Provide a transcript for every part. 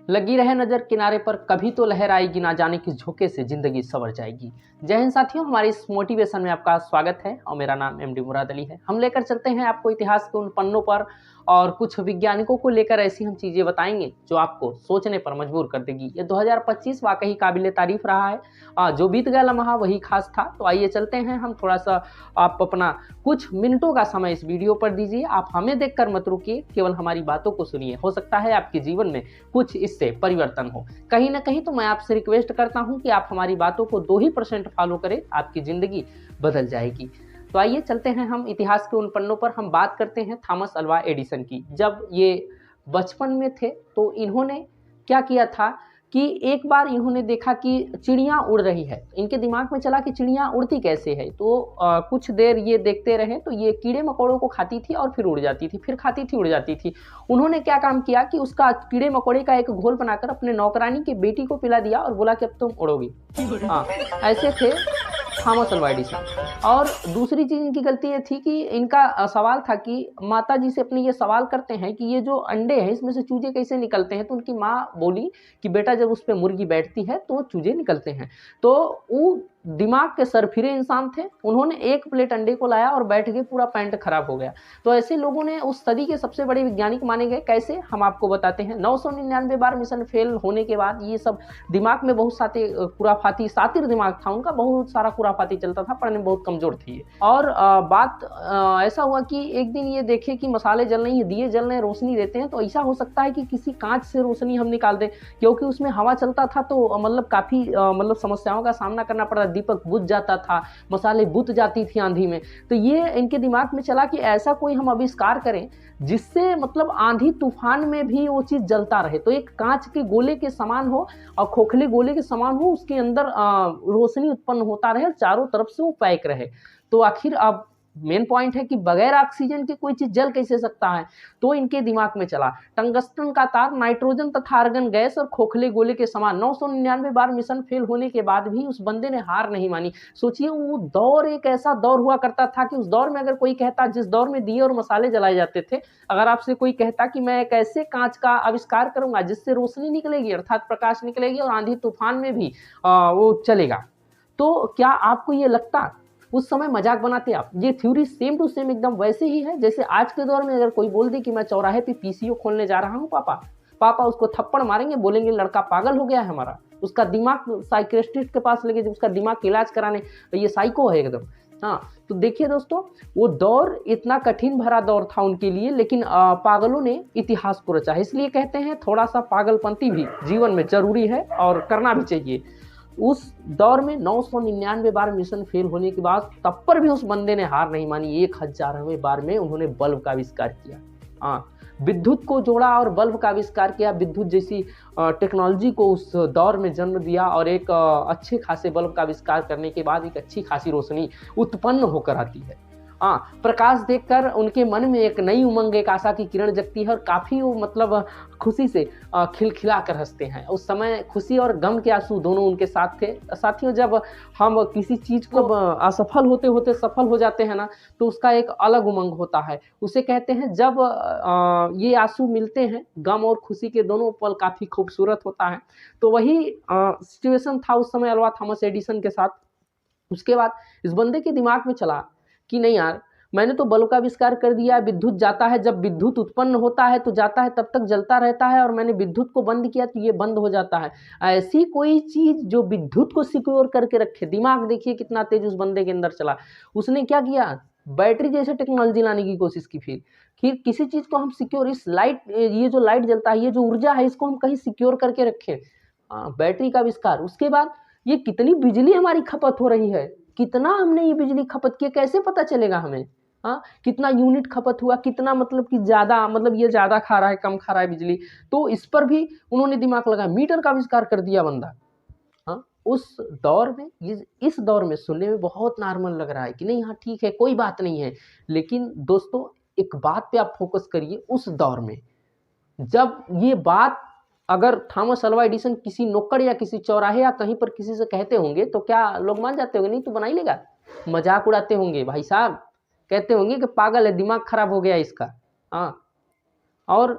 लगी रहे नज़र किनारे पर, कभी तो लहर आएगी, ना जाने किस झोंके से ज़िंदगी संवर जाएगी। जय हिंद साथियों, हमारे इस मोटिवेशन में आपका स्वागत है और मेरा नाम एमडी मुराद अली है। हम लेकर चलते हैं आपको इतिहास के उन पन्नों पर और कुछ वैज्ञानिकों को लेकर ऐसी हम चीज़ें बताएंगे जो आपको सोचने पर मजबूर कर देगी। ये 2025 वाकई काबिले तारीफ रहा है। जो बीत गया लम्हा वही खास था। तो आइए चलते हैं हम, थोड़ा सा आप अपना कुछ मिनटों का समय इस वीडियो पर दीजिए। आप हमें देखकर मत रुकिए, केवल हमारी बातों को सुनिए। हो सकता है आपके जीवन में कुछ इससे परिवर्तन हो। कहीं ना कहीं तो मैं आपसे रिक्वेस्ट करता हूं कि आप हमारी बातों को 2% फॉलो करें, आपकी जिंदगी बदल जाएगी। तो आइए चलते हैं हम इतिहास के उन पन्नों पर। हम बात करते हैं थॉमस अल्वा एडिसन की। जब ये बचपन में थे तो इन्होंने क्या किया था कि एक बार इन्होंने देखा कि चिड़िया उड़ रही है। इनके दिमाग में चला कि चिड़िया उड़ती कैसे है। तो कुछ देर ये देखते रहे तो ये कीड़े मकोड़ों को खाती थी और फिर उड़ जाती थी, फिर खाती थी, उड़ जाती थी। उन्होंने क्या काम किया कि उसका कीड़े मकोड़े का एक घोल बनाकर अपने नौकरानी की बेटी को पिला दिया और बोला कि अब तुम उड़ोगी। हाँ, ऐसे थे थॉमस अल्वा एडिसन। और दूसरी चीज़ इनकी गलती ये थी कि इनका सवाल था कि माता जी से अपने ये सवाल करते हैं कि ये जो अंडे हैं इसमें से चूजे कैसे निकलते हैं। तो उनकी माँ बोली कि बेटा जब उस पर मुर्गी बैठती है तो चूजे निकलते हैं। तो वो दिमाग के सरफिरे इंसान थे। उन्होंने एक प्लेट अंडे को लाया और बैठ गए, पूरा पैंट खराब हो गया। तो ऐसे लोगों ने उस सदी के सबसे बड़े वैज्ञानिक माने गए। कैसे, हम आपको बताते हैं। 999 बार मिशन फेल होने के बाद ये सब दिमाग में बहुत सारे खुराफाती, सातिर दिमाग था उनका, बहुत सारा खुराफाती चलता था, पढ़ने में बहुत कमजोर थी। और बात ऐसा हुआ कि एक दिन ये देखे कि मसाले जल रही हैं, दिए जल रहे हैं, रोशनी देते हैं। तो ऐसा हो सकता है कि किसी कांच से रोशनी हम निकाल दें, क्योंकि उसमें हवा चलता था तो मतलब काफ़ी मतलब समस्याओं का सामना करना पड़ा। दीपक बुझ जाता था, मसाले बुझ जाती थी आंधी में। तो ये इनके दिमाग में चला कि ऐसा कोई हम आविष्कार करें जिससे मतलब आंधी तूफान में भी वो चीज़ जलता रहे। तो एक कांच के गोले के समान हो और खोखले गोले के समान हो, उसके अंदर रोशनी उत्पन्न होता रहे और चारों तरफ से वो पैक रहे। तो आखिर अब मेन पॉइंट है कि बगैर ऑक्सीजन के कोई चीज जल कैसे सकता है। तो इनके दिमाग में चला टंगस्टन का तार, नाइट्रोजन तथा आर्गन गैस और खोखले गोले के समान। 999 बार मिशन फेल होने के बाद भी उस बंदे ने हार नहीं मानी। सोचिए, वो दौर एक ऐसा दौर हुआ करता था कि उस दौर में अगर कोई कहता, जिस दौर में दिए और मसाले जलाए जाते थे, अगर आपसे कोई कहता कि मैं एक ऐसे कांच का आविष्कार करूंगा जिससे रोशनी निकलेगी, अर्थात प्रकाश निकलेगी और आंधी तूफान में भी वो चलेगा, तो क्या आपको ये लगता? उस समय मजाक बनाते आप। ये थ्योरी सेम टू सेम एकदम वैसे ही है जैसे आज के दौर में अगर कोई बोल दे कि मैं चौराहे पे पीसीओ खोलने जा रहा हूँ पापा उसको थप्पड़ मारेंगे, बोलेंगे लड़का पागल हो गया है हमारा, उसका दिमाग साइकियाट्रिस्ट के पास लेके जब उसका दिमाग का इलाज कराने, तो ये साइको है एकदम। हाँ, तो देखिए दोस्तों, वो दौर इतना कठिन भरा दौर था उनके लिए, लेकिन पागलों ने इतिहास को रचा है। इसलिए कहते हैं थोड़ा सा पागलपंती भी जीवन में जरूरी है और करना भी चाहिए। उस दौर में 999 बार मिशन फेल होने के बाद तब पर भी उस बंदे ने हार नहीं मानी। 1000वें बार में उन्होंने बल्ब का आविष्कार किया। हाँ, विद्युत को जोड़ा और बल्ब का आविष्कार किया। विद्युत जैसी टेक्नोलॉजी को उस दौर में जन्म दिया और एक अच्छे खासे बल्ब का आविष्कार करने के बाद एक अच्छी खासी रोशनी उत्पन्न होकर आती है। हाँ, प्रकाश देखकर उनके मन में एक नई उमंग, एक आशा की किरण जगती है और काफ़ी वो मतलब खुशी से खिलखिला कर हंसते हैं। उस समय खुशी और गम के आंसू दोनों उनके साथ थे। साथियों, जब हम किसी चीज़ को असफल होते होते सफल हो जाते हैं ना, तो उसका एक अलग उमंग होता है। उसे कहते हैं जब ये आंसू मिलते हैं, गम और खुशी के दोनों पल काफ़ी खूबसूरत होता है। तो वही सिचुएशन था उस समय अल्वा थॉमस एडिसन के साथ। उसके बाद इस बंदे के दिमाग में चला कि नहीं यार, मैंने तो बल्ब का आविष्कार कर दिया, विद्युत जाता है, जब विद्युत उत्पन्न होता है तो जाता है, तब तक जलता रहता है, और मैंने विद्युत को बंद किया तो ये बंद हो जाता है। ऐसी कोई चीज जो विद्युत को सिक्योर करके रखे। दिमाग देखिए कितना तेज उस बंदे के अंदर चला। उसने क्या किया, बैटरी जैसे टेक्नोलॉजी लाने की कोशिश की। फिर किसी चीज को हम सिक्योर, इस लाइट, ये जो लाइट जलता है, ये जो ऊर्जा है, इसको हम कहीं सिक्योर करके रखें। बैटरी का आविष्कार। उसके बाद ये कितनी बिजली हमारी खपत हो रही है, कितना हमने ये बिजली खपत किया, कैसे पता चलेगा हमें? हाँ, कितना यूनिट खपत हुआ, कितना मतलब कि ज़्यादा, मतलब ये ज़्यादा खा रहा है, कम खा रहा है बिजली। तो इस पर भी उन्होंने दिमाग लगाया, मीटर का आविष्कार कर दिया बंदा। हाँ, उस दौर में, इस दौर में सुनने में बहुत नॉर्मल लग रहा है कि नहीं, हाँ ठीक है, कोई बात नहीं है। लेकिन दोस्तों, एक बात पे आप फोकस करिए। उस दौर में जब ये बात अगर थॉमस अल्वा एडिसन किसी नुक्कड़ या किसी चौराहे या कहीं पर किसी से कहते होंगे, तो क्या लोग मान जाते होंगे? नहीं तो बना ही लेगा, मजाक उड़ाते होंगे भाई साहब, कहते होंगे कि पागल है, दिमाग खराब हो गया इसका। हाँ, और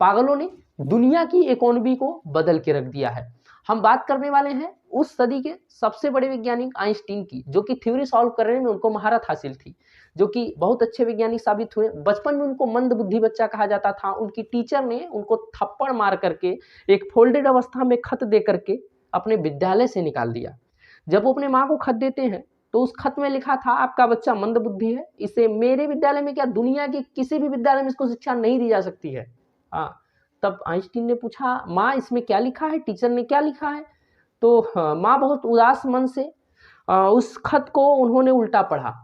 पागलों ने दुनिया की इकोनॉमी को बदल के रख दिया है। हम बात करने वाले हैं उस सदी के सबसे बड़े वैज्ञानिक आइंस्टीन की, जो कि थ्योरी सॉल्व करने में उनको महारत हासिल थी, जो कि बहुत अच्छे वैज्ञानिक साबित हुए। बचपन में उनको मंद बुद्धि बच्चा कहा जाता था। उनकी टीचर ने उनको थप्पड़ मार करके एक फोल्डेड अवस्था में खत दे करके अपने विद्यालय से निकाल दिया। जब वो अपने माँ को खत देते हैं तो उस खत में लिखा था, आपका बच्चा मंद बुद्धि है, इसे मेरे विद्यालय में क्या दुनिया के किसी भी विद्यालय में इसको शिक्षा नहीं दी जा सकती है। तब आइंस्टीन ने पूछा, माँ इसमें क्या लिखा है, टीचर ने क्या लिखा है? तो माँ बहुत उदास मन से उस खत को उन्होंने उल्टा पढ़ा।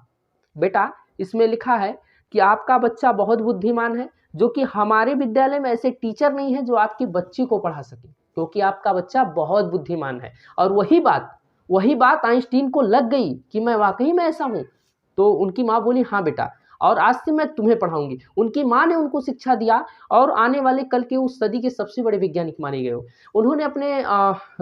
बेटा, इसमें लिखा है कि आपका बच्चा बहुत बुद्धिमान है, जो कि हमारे विद्यालय में ऐसे टीचर नहीं है जो आपकी बच्ची को पढ़ा सके, क्योंकि आपका बच्चा बहुत बुद्धिमान है। और वही बात आइंस्टीन को लग गई कि मैं वाकई में ऐसा हूँ। तो उनकी माँ बोली, हाँ बेटा, और आज से मैं तुम्हें पढ़ाऊंगी। उनकी माँ ने उनको शिक्षा दिया और आने वाले कल के उस सदी के सबसे बड़े वैज्ञानिक माने गए। उन्होंने अपने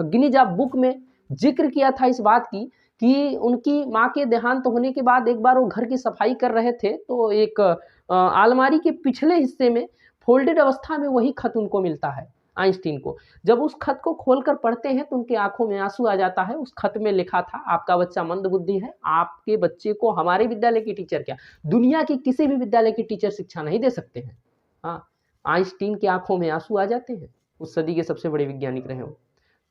गिनीज बुक में जिक्र किया था इस बात की कि उनकी माँ के देहांत होने के बाद एक बार वो घर की सफाई कर रहे थे, तो एक अलमारी के पिछले हिस्से में फोल्डेड अवस्था में वही खत उनको मिलता है आइंस्टीन को। जब उस खत को खोलकर पढ़ते हैं तो उनकी आंखों में आंसू आ जाता है। उस खत में लिखा था, आपका बच्चा मंद बुद्धि है, आपके बच्चे को हमारे विद्यालय की टीचर क्या, दुनिया की किसी भी विद्यालय की टीचर शिक्षा नहीं दे सकते हैं। हाँ, आइंस्टीन की आंखों में आंसू आ जाते हैं। उस सदी के सबसे बड़े वैज्ञानिक रहे हो।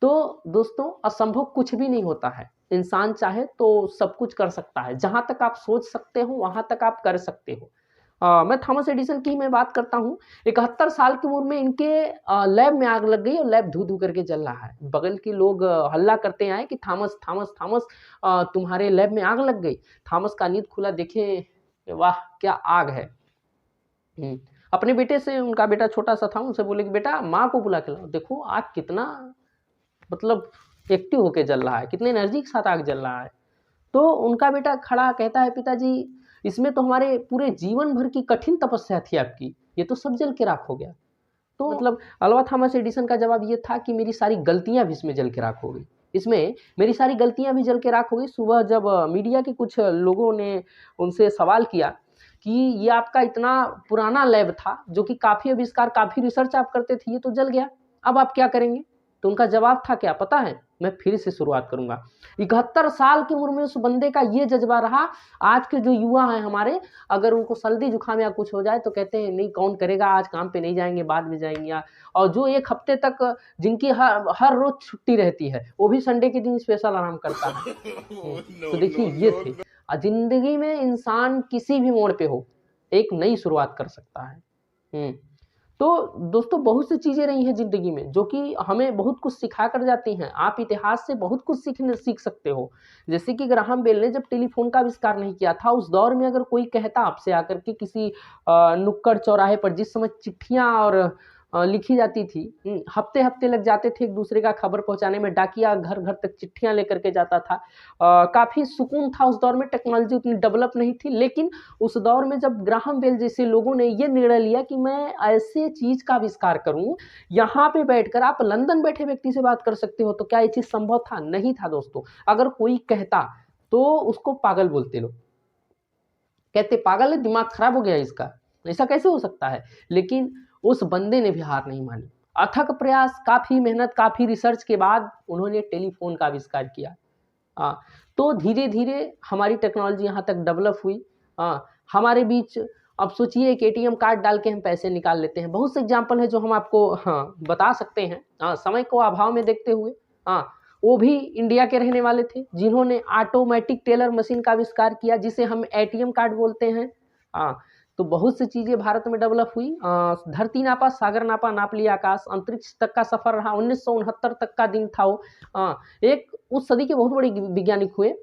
तो दोस्तों, असंभव कुछ भी नहीं होता है। इंसान चाहे तो सब कुछ कर सकता है। जहां तक आप सोच सकते हो वहां तक आप कर सकते हो। मैं थॉमस एडिसन की मैं बात करता हूँ। 71 साल की उम्र में इनके लैब में आग लग गई और लैब धू धू करके जल रहा है। बगल के लोग हल्ला करते आए कि थॉमस थॉमस थॉमस, तुम्हारे लैब में आग लग गई। थॉमस का नींद खुला, देखे वाह क्या आग है। अपने बेटे से, उनका बेटा छोटा सा था, उनसे बोले कि बेटा माँ को बुला के लाओ, देखो आग कितना मतलब एक्टिव होके जल रहा है, कितने एनर्जी के साथ आग जल रहा है। तो उनका बेटा खड़ा कहता है, पिताजी इसमें तो हमारे पूरे जीवन भर की कठिन तपस्या थी आपकी, ये तो सब जल के राख हो गया। तो मतलब अल्वा थॉमस एडिसन का जवाब ये था कि मेरी सारी गलतियां भी इसमें जल के राख हो गई, इसमें मेरी सारी गलतियां भी जल के राख हो गई। सुबह जब मीडिया के कुछ लोगों ने उनसे सवाल किया कि ये आपका इतना पुराना लैब था, जो कि काफ़ी आविष्कार, काफ़ी रिसर्च आप करते थे, ये तो जल गया, अब आप क्या करेंगे? तो उनका जवाब था क्या पता है? मैं फिर से शुरुआत करूंगा। 71 साल की उम्र में उस बंदे का ये जज्बा रहा। आज के जो युवा हैं हमारे, अगर उनको सर्दी जुकाम या कुछ हो जाए तो कहते हैं नहीं कौन करेगा, आज काम पे नहीं जाएंगे, बाद में जाएंगे। और जो एक हफ्ते तक जिनकी हर रोज छुट्टी रहती है, वो भी संडे के दिन स्पेशल आराम करता है। तो देखिए ये थे। जिंदगी में इंसान किसी भी मोड़ पे हो, एक नई शुरुआत कर सकता है। तो दोस्तों, बहुत सी चीज़ें रही हैं ज़िंदगी में जो कि हमें बहुत कुछ सिखा कर जाती हैं। आप इतिहास से बहुत कुछ सीख सकते हो। जैसे कि ग्राहम बेल ने जब टेलीफ़ोन का आविष्कार नहीं किया था, उस दौर में अगर कोई कहता आपसे आकर के किसी नुक्कड़ चौराहे पर, जिस समय चिट्ठियाँ और लिखी जाती थी, हफ्ते-हफ्ते लग जाते थे एक दूसरे का खबर पहुँचाने में, डाकिया घर-घर तक चिट्ठियाँ लेकर के जाता था। काफ़ी सुकून था उस दौर में, टेक्नोलॉजी उतनी डेवलप नहीं थी, लेकिन उस दौर में जब ग्राहम बेल जैसे लोगों ने ये निर्णय लिया कि मैं ऐसे चीज़ का आविष्कार करूँ, यहाँ पे बैठकर आप लंदन बैठे व्यक्ति से बात कर सकते हो, तो क्या ये चीज़ संभव था? नहीं था दोस्तों। अगर कोई कहता तो उसको पागल बोलते लोग, कहते पागल है, दिमाग खराब हो गया इसका, ऐसा कैसे हो सकता है? लेकिन उस बंदे ने भी हार नहीं मानी। अथक प्रयास, काफ़ी मेहनत, काफ़ी रिसर्च के बाद उन्होंने टेलीफ़ोन का आविष्कार किया। तो धीरे-धीरे हमारी टेक्नोलॉजी यहाँ तक डेवलप हुई। हमारे बीच अब सोचिए एक एटीएम कार्ड डाल के हम पैसे निकाल लेते हैं। बहुत से एग्ज़ाम्पल हैं जो हम आपको बता सकते हैं। समय को अभाव में देखते हुए, वो भी इंडिया के रहने वाले थे जिन्होंने ऑटोमेटिक टेलर मशीन का आविष्कार किया, जिसे हम एटीएम कार्ड बोलते हैं। तो बहुत सी चीज़ें भारत में डेवलप हुई। धरती नापा, सागर नापा, नाप लिया आकाश, अंतरिक्ष तक का सफ़र रहा। 1969 तक का दिन था वो। एक उस सदी के बहुत बड़े वैज्ञानिक हुए।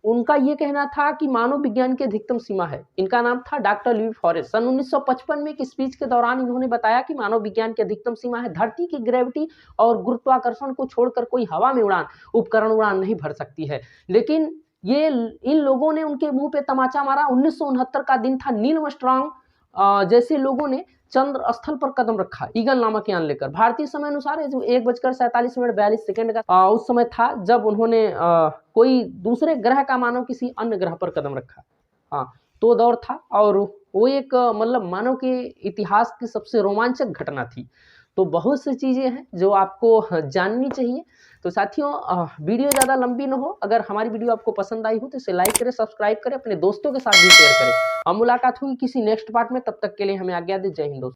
उनका ये कहना था कि मानव विज्ञान की अधिकतम सीमा है। इनका नाम था डॉक्टर लुई फॉरेस्ट। सन 1955 में एक स्पीच के दौरान इन्होंने बताया कि मानव विज्ञान की अधिकतम सीमा है, धरती की ग्रेविटी और गुरुत्वाकर्षण को छोड़कर कोई हवा में उपकरण उड़ान नहीं भर सकती है। लेकिन इन लोगों ने उनके मुंह पे तमाचा मारा। 1969 का दिन था। नील आर्मस्ट्रांग जैसे लोगों ने चंद्र स्थल पर कदम रखा, ईगल नामक यान लेकर। भारतीय समय अनुसार 1:47:42 का उस समय था जब उन्होंने कोई दूसरे ग्रह का मानो किसी अन्य ग्रह पर कदम रखा। तो दौर था और वो एक मतलब मानव के इतिहास की सबसे रोमांचक घटना थी। तो बहुत सी चीज़ें हैं जो आपको जाननी चाहिए। तो साथियों वीडियो ज़्यादा लंबी ना हो, अगर हमारी वीडियो आपको पसंद आई हो तो इसे लाइक करें, सब्सक्राइब करें, अपने दोस्तों के साथ भी शेयर करें। मुलाकात होगी किसी नेक्स्ट पार्ट में, तब तक के लिए हमें आज्ञा दें। जय हिंद दोस्तों।